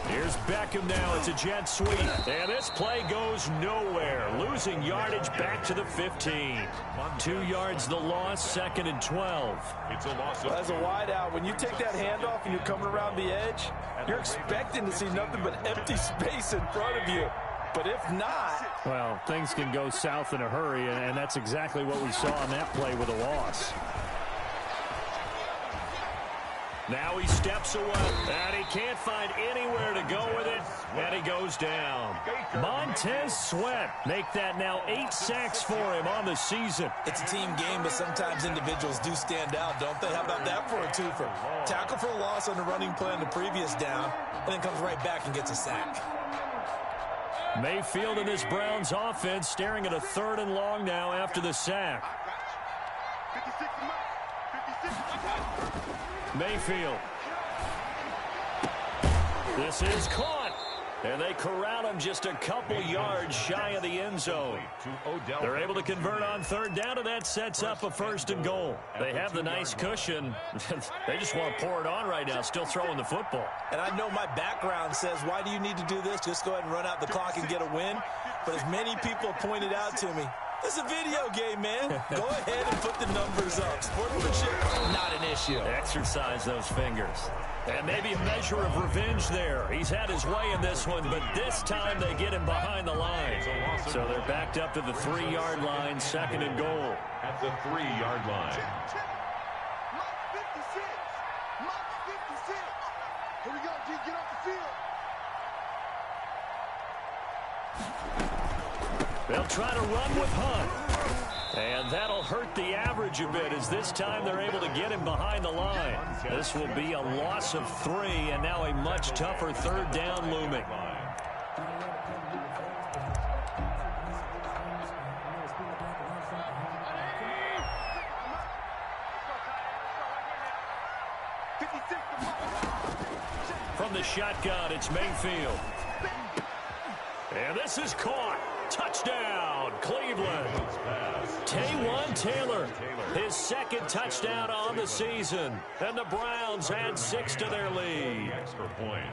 Here's Beckham now. It's a jet sweep. And this play goes nowhere. Losing yardage back to the 15. 2 yards the loss, 2nd and 12.
It's a loss. Well, as a wide out, when you take that handoff and you're coming around the edge, you're expecting to see nothing but empty space in front of you. But if not...
Well, things can go south in a hurry, and that's exactly what we saw on that play with a loss. Now he steps away, and he can't find anywhere to go with it, and he goes down. Montez Sweat make that now 8 sacks for him on the season.
It's a team game, but sometimes individuals do stand out, don't they? How about that for a twofer? Tackle for a loss on the running play on the previous down, and then comes right back and gets a sack.
Mayfield and this Browns offense staring at a 3rd and long now after the sack. Mayfield. This is caught. And they corral him just a couple yards shy of the end zone. They're able to convert on 3rd down, and that sets up a 1st and goal. They have the nice cushion. They just want to pour it on right now, still throwing the football.
And I know my background says, why do you need to do this? Just go ahead and run out the clock and get a win. But as many people pointed out to me, This is a video game, man. Go ahead and put the numbers up. Sportsmanship, not an issue.
Exercise those fingers. And maybe a measure of revenge there. He's had his way in this one, but this time they get him behind the line. So they're backed up to the 3-yard line, 2nd and goal.
At the 3-yard line.
Mark 56. Mark 56. Here we go, G. Get off the field.
They'll try to run with Hunt. And that'll hurt the average a bit as this time they're able to get him behind the line. This will be a loss of 3 and now a much tougher 3rd down looming. From the shotgun, it's Mayfield. And this is caught. Touchdown, Cleveland. Taywan Taylor, his 2nd touchdown on the season. And the Browns add 6 to their lead.
Extra point.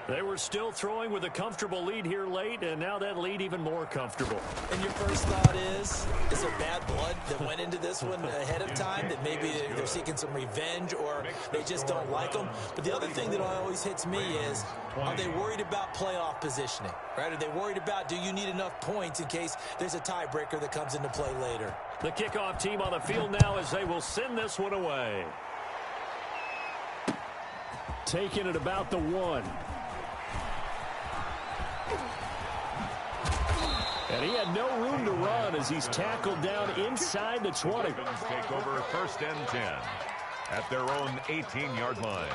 They were still throwing with a comfortable lead here late, and now that lead even more comfortable.
And your first thought is there bad blood that went into this one ahead of time, that maybe they're seeking some revenge or they just don't like them? But the other thing that always hits me is, are they worried about playoff positioning? Right? Are they worried about, do you need enough points in case there's a tiebreaker that comes into play later?
The kickoff team on the field now as they will send this one away. Taking it about the 1. And he had no room to run as he's tackled down inside the 20.
Ravens take over 1st and 10 at their own 18-yard line.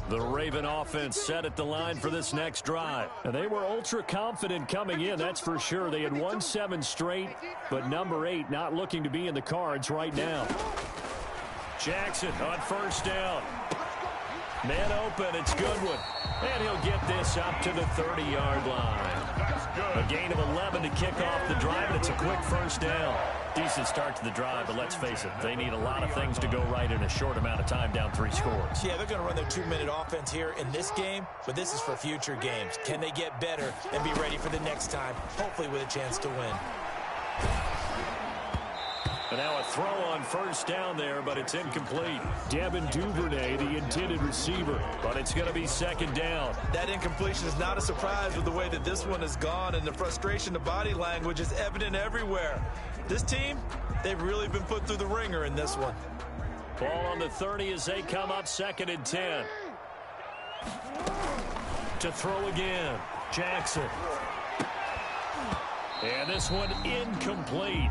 The Raven offense set at the line for this next drive. And they were ultra confident coming in, that's for sure. They had won 7 straight, but number 8 not looking to be in the cards right now. Jackson on 1st down. Man open, it's Goodwin. And he'll get this up to the 30-yard line. A gain of 11 to kick off the drive, and it's a quick 1st down. Decent start to the drive, but let's face it, they need a lot of things to go right in a short amount of time, down 3 scores.
Yeah, they're going to run their 2-minute offense here in this game, but this is for future games. Can they get better and be ready for the next time, hopefully with a chance to win?
And now a throw on 1st down there, but it's incomplete. Devin Duvernay, the intended receiver, but it's going to be 2nd down.
That incompletion is not a surprise with the way that this one has gone, and the frustration, the body language is evident everywhere. This team, they've really been put through the ringer in this one.
Ball on the 30 as they come up 2nd and 10. To throw again, Jackson. And this one incomplete.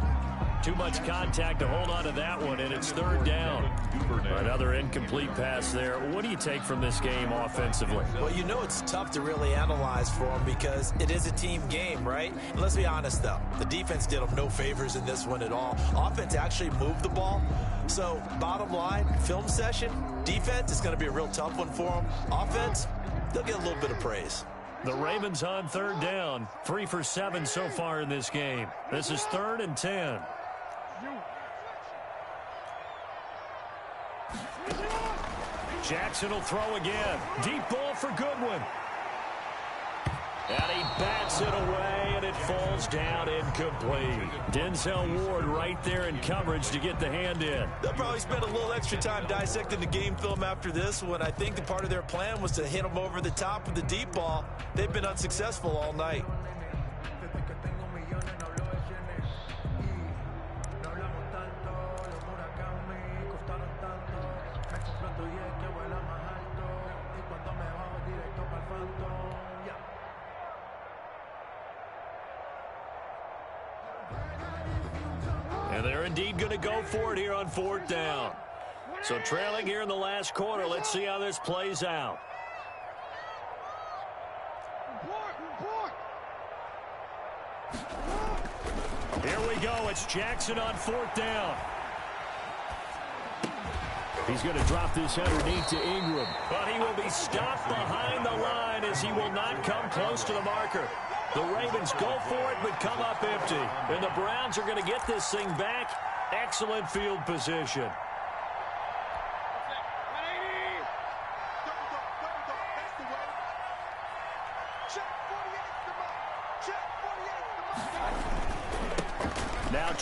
Too much contact to hold on to that one, and it's 3rd down. Another incomplete pass there. What do you take from this game offensively?
Well, you know it's tough to really analyze for them because it is a team game, right? And let's be honest, though. The defense did them no favors in this one at all. Offense actually moved the ball. So, bottom line, film session, defense is going to be a real tough one for them. Offense, they'll get a little bit of praise.
The Ravens on 3rd down. 3 for 7 so far in this game. This is 3rd and 10. Jackson will throw again. Deep ball for Goodwin. And he bats it away, and it falls down incomplete. Denzel Ward right there in coverage to get the hand in.
They'll probably spend a little extra time dissecting the game film after this one. I think the part of their plan was to hit them over the top with the deep ball. They've been unsuccessful all night.
And they're indeed going to go for it here on 4th down. So trailing here in the last quarter, let's see how this plays out. Here we go. It's Jackson on 4th down. He's going to drop this underneath to Ingram. But he will be stopped behind the line as he will not come close to the marker. The Ravens go for it but come up empty. And the Browns are going to get this thing back. Excellent field position.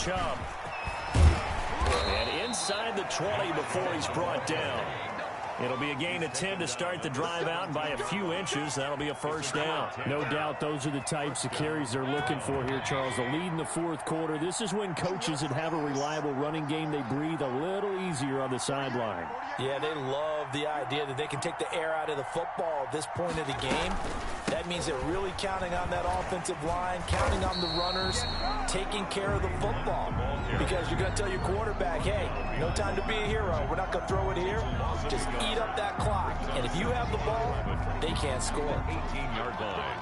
Chubb. And inside the 20 before he's brought down. It'll be a gain of 10 to start the drive out, and by a few inches, that'll be a first down.
No doubt those are the types of carries they're looking for here, Charles. The lead in the fourth quarter. This is when coaches that have a reliable running game, they breathe a little easier on the sideline.
Yeah, they love the idea that they can take the air out of the football at this point of the game. That means they're really counting on that offensive line, counting on the runners, taking care of the football. Because you're going to tell your quarterback, hey, no time to be a hero. We're not going to throw it here. Just eat up that clock. And if you have the ball, they can't score.
18-yard line.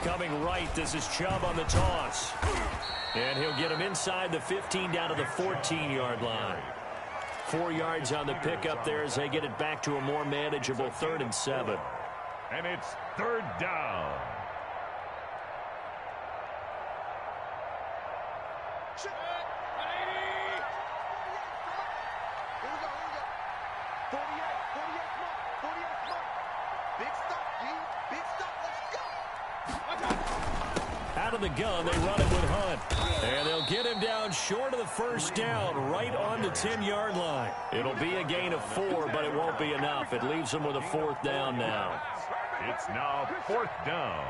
Coming right, this is Chubb on the toss. And he'll get him inside the 15 down to the 14-yard line. 4 yards on the pickup there as they get it back to a more manageable 3rd and 7.
And it's 3rd down.
Out of the gun, they run it with Hunt. And they'll get him down short of the first down, right on the 10-yard line. It'll be a gain of 4, but it won't be enough. It leaves them with a 4th down now.
It's now 4th down.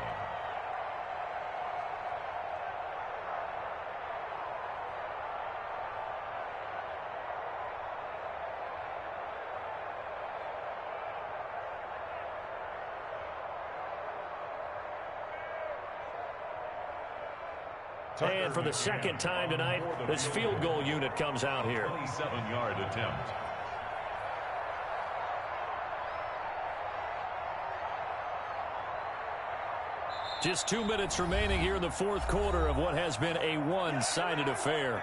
And for the second time tonight, this field goal unit comes out here.
27-yard attempt.
Just 2 minutes remaining here in the fourth quarter of what has been a one-sided affair.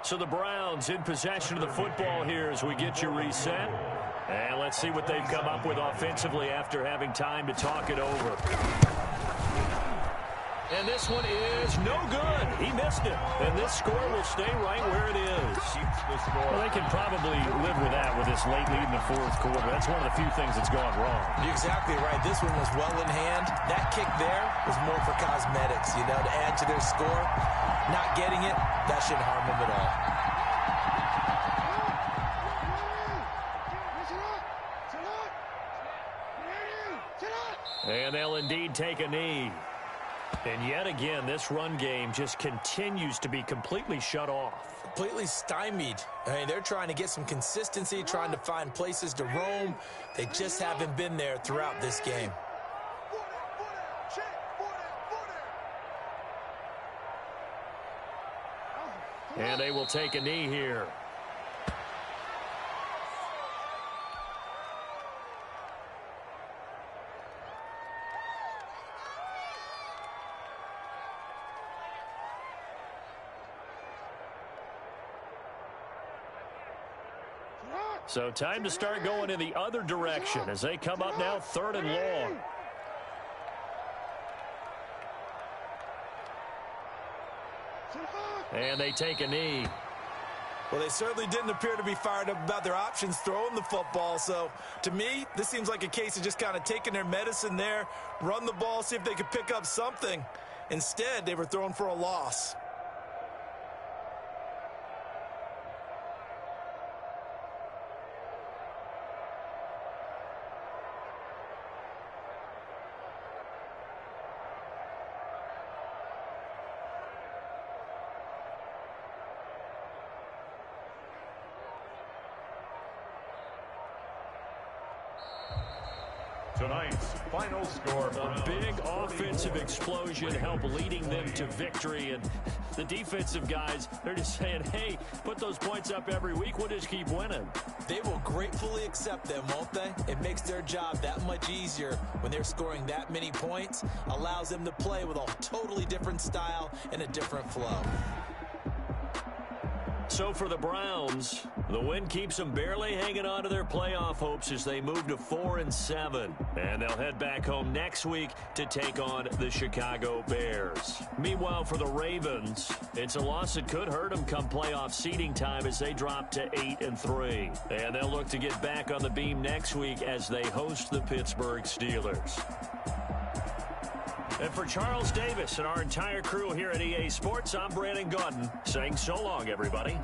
So the Browns in possession of the football here as we get you reset. And let's see what they've come up with offensively after having time to talk it over. And this one is no good. He missed it. And this score will stay right where it is. Well, they can probably live with that with this late lead in the fourth quarter. That's one of the few things that's gone wrong.
You're exactly right. This one was well in hand. That kick there was more for cosmetics, you know, to add to their score. Not getting it, that shouldn't harm them at all.
And they'll indeed take a knee. And yet again, this run game just continues to be completely shut off.
Completely stymied. I mean, they're trying to get some consistency, trying to find places to roam. They just haven't been there throughout this game.
And they will take a knee here. So time to start going in the other direction as they come up now 3rd and long. And they take a knee.
Well, they certainly didn't appear to be fired up about their options throwing the football. So, to me, this seems like a case of just kind of taking their medicine there, run the ball, see if they could pick up something. Instead, they were throwing for a loss.
Tonight's final score.
A big offensive explosion helped leading them to victory. And the defensive guys, they're just saying, hey, put those points up every week. We'll just keep winning.
They will gratefully accept them, won't they? It makes their job that much easier when they're scoring that many points. Allows them to play with a totally different style and a different flow.
So for the Browns, the win keeps them barely hanging on to their playoff hopes as they move to 4-7. And they'll head back home next week to take on the Chicago Bears. Meanwhile, for the Ravens, it's a loss that could hurt them come playoff seeding time as they drop to 8-3. And they'll look to get back on the beam next week as they host the Pittsburgh Steelers. And for Charles Davis and our entire crew here at EA Sports, I'm Brandon Gaudin saying so long, everybody.